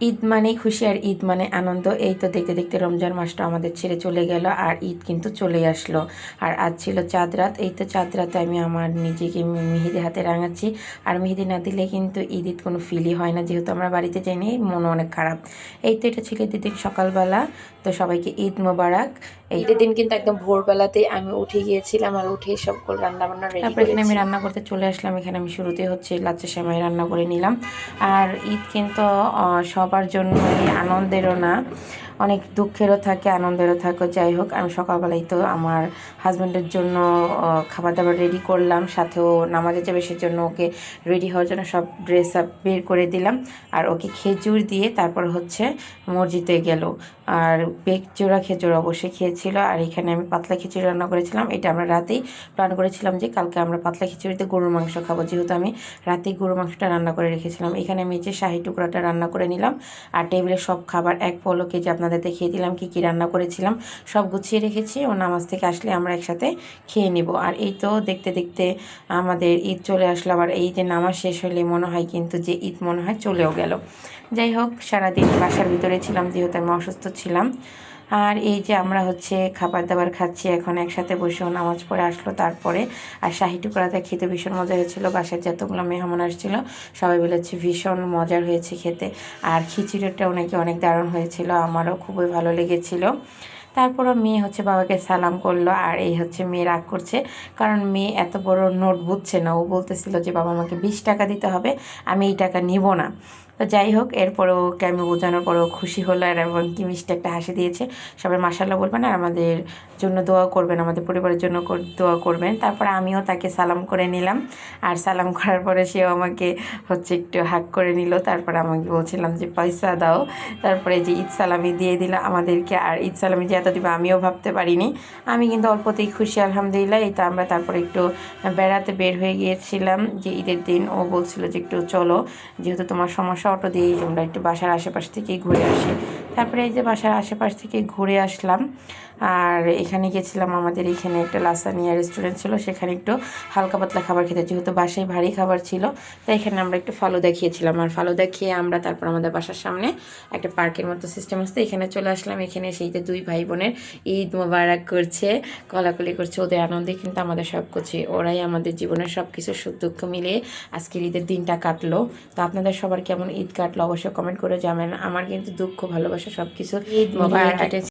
ঈদ মানেই খুশি আর ঈদ মানে আনন্দ। এই তো দেখতে দেখতে রমজান মাসটা আমাদের ছেড়ে চলে গেল আর ঈদ কিন্তু চলে আসলো। আর আজ ছিল চাঁদ রাত। এই তো চাঁদ রাতে আমি আমার নিজেকে মেহেদি হাতে রাঙাচ্ছি। আর মেহেদি না দিলে কিন্তু ঈদ কোনো ফিলই হয় না, যেহেতু আমরা বাড়িতে যাইনি, মন অনেক খারাপ। এই তো এটা ছিল ঈদের দিন সকালবেলা। তো সবাইকে ঈদ মোবারক। এই ঈদের দিন কিন্তু একদম ভোরবেলাতেই আমি উঠে গিয়েছিলাম আর উঠেই সবগুলো রান্না বান্না রেডি করে এখানে আমি রান্না করতে চলে আসলাম। এখানে আমি শুরুতে হচ্ছে লাচ্ছা সেমাই রান্না করে নিলাম। আর ঈদ কিন্তু সবার জন্যই আনন্দেরও না, অনেক দুঃখেরও থাকে আনন্দেরও থাকে। যাই হোক, আমি সকালবেলাই তো আমার হাজব্যান্ডের জন্য খাবার দাবার রেডি করলাম, সাথেও নামাজে যাবে সেজন্য ওকে রেডি হওয়ার জন্য সব ড্রেস আপ বের করে দিলাম। আর ওকে খেজুর দিয়ে তারপর হচ্ছে মসজিদে গেল। আর পেকচোড়া খেজুর অবশ্যই খেয়েছিল। আর এখানে আমি পাতলা খিচুড়ি রান্না করেছিলাম। এটা আমরা রাতেই প্ল্যান করেছিলাম যে কালকে আমরা পাতলা খিচুড়িতে গরুর মাংস খাবো, যেহেতু আমি রাতেই গরুর মাংসটা রান্না করে রেখেছিলাম। এখানে আমি যে শাহি টুকরাটা রান্না করে নিলাম। আর টেবিলে সব খাবার এক পলকে যে আপনাদের দেখিয়ে দিলাম কি কি রান্না করেছিলাম, সব গুছিয়ে রেখেছি। ও নামাজ থেকে আসলে আমরা একসাথে খেয়ে নিব। আর এই তো দেখতে দেখতে আমাদের ঈদ চলে আসলো। আবার এই যে নামাজ শেষ হলে মনে হয় কিন্তু যে ঈদ মনে হয় চলেও গেল। যাই হোক, সারাদিন বাসার ভিতরে ছিলাম যেহেতু আমি অসুস্থ ছিলাম। আর এই যে আমরা হচ্ছে খাবার দাবার খাচ্ছি এখন একসাথে বসেও, নামাজ পড়ে আসলো তারপরে। আর শাহি টুকরাটা খেতে ভীষণ মজা হয়েছিল। বাসায় যতগুলো মেহমান আসছিল সবাই বলেছে ভীষণ মজার হয়েছে খেতে। আর খিচুড়িটাও নাকি অনেক দারুণ হয়েছিল, আমারও খুবই ভালো লেগেছিল। তারপরও মেয়ে হচ্ছে বাবাকে সালাম করলো। আর এই হচ্ছে মেয়ে রাগ করছে, কারণ মেয়ে এত বড় নোট বুঝছে না। ও বলতেছিল যে বাবা আমাকে 20 টাকা দিতে হবে, আমি এই টাকা নিব না। তো যাই হোক, এরপরেও ওকে আমি বোঝানোর পরেও খুশি হলো আর এবং কি মিষ্টি একটা হাসি দিয়েছে। সবাই মাশাআল্লাহ বলবেন আর আমাদের জন্য দোয়া করবেন, আমাদের পরিবারের জন্য দোয়া করবেন। তারপর আমিও তাকে সালাম করে নিলাম। আর সালাম করার পরে সেও আমাকে হচ্ছে একটু হাগ করে নিল। তারপর আমাকে বলছিলাম যে পয়সা দাও। তারপরে যে ঈদ সালামি দিয়ে দিল আমাদেরকে। আর ঈদ সালামি যে এত দিবে আমিও ভাবতে পারিনি। আমি কিন্তু অল্পতেই খুশি আলহামদুলিল্লাহ। এই তো আমরা তারপরে একটু বেড়াতে বের হয়ে গিয়েছিলাম যে ঈদের দিন। ও বলছিল যে একটু চলো, যেহেতু তোমার সমস্যা, অটো দিয়েই আমরা একটু বাসার আশেপাশ থেকেই ঘুরে আসি। তারপরে এই যে বাসার আশেপাশ থেকে ঘুরে আসলাম। আর এখানে গেছিলাম, আমাদের এখানে একটা লাসানিয়া রেস্টুরেন্ট ছিল, সেখানে একটু হালকা পাতলা খাবার খেতে, যেহেতু বাসায় ভারী খাবার ছিল। তাই এখানে আমরা একটু ফালুদা খেয়েছিলাম। আর ফালুদা খেয়ে আমরা তারপর আমাদের বাসার সামনে একটা পার্কের মতো সিস্টেম আসতে এখানে চলে আসলাম। এখানে সেই যে দুই ভাই বোনের ঈদ মোবারক করছে, কলাকলি করছে। ওদের আনন্দে কিন্তু আমাদের সব কিছু, ওরাই আমাদের জীবনের সব কিছু সুখ দুঃখ মিলিয়ে আজকের ঈদের দিনটা কাটলো। তো আপনাদের সবার কেমন ঈদ কাটলো অবশ্যই কমেন্ট করে জানাবেন। আমার কিন্তু দুঃখ ভালোবাসা সব কিছু ঈদ মোবারক কেটেছে।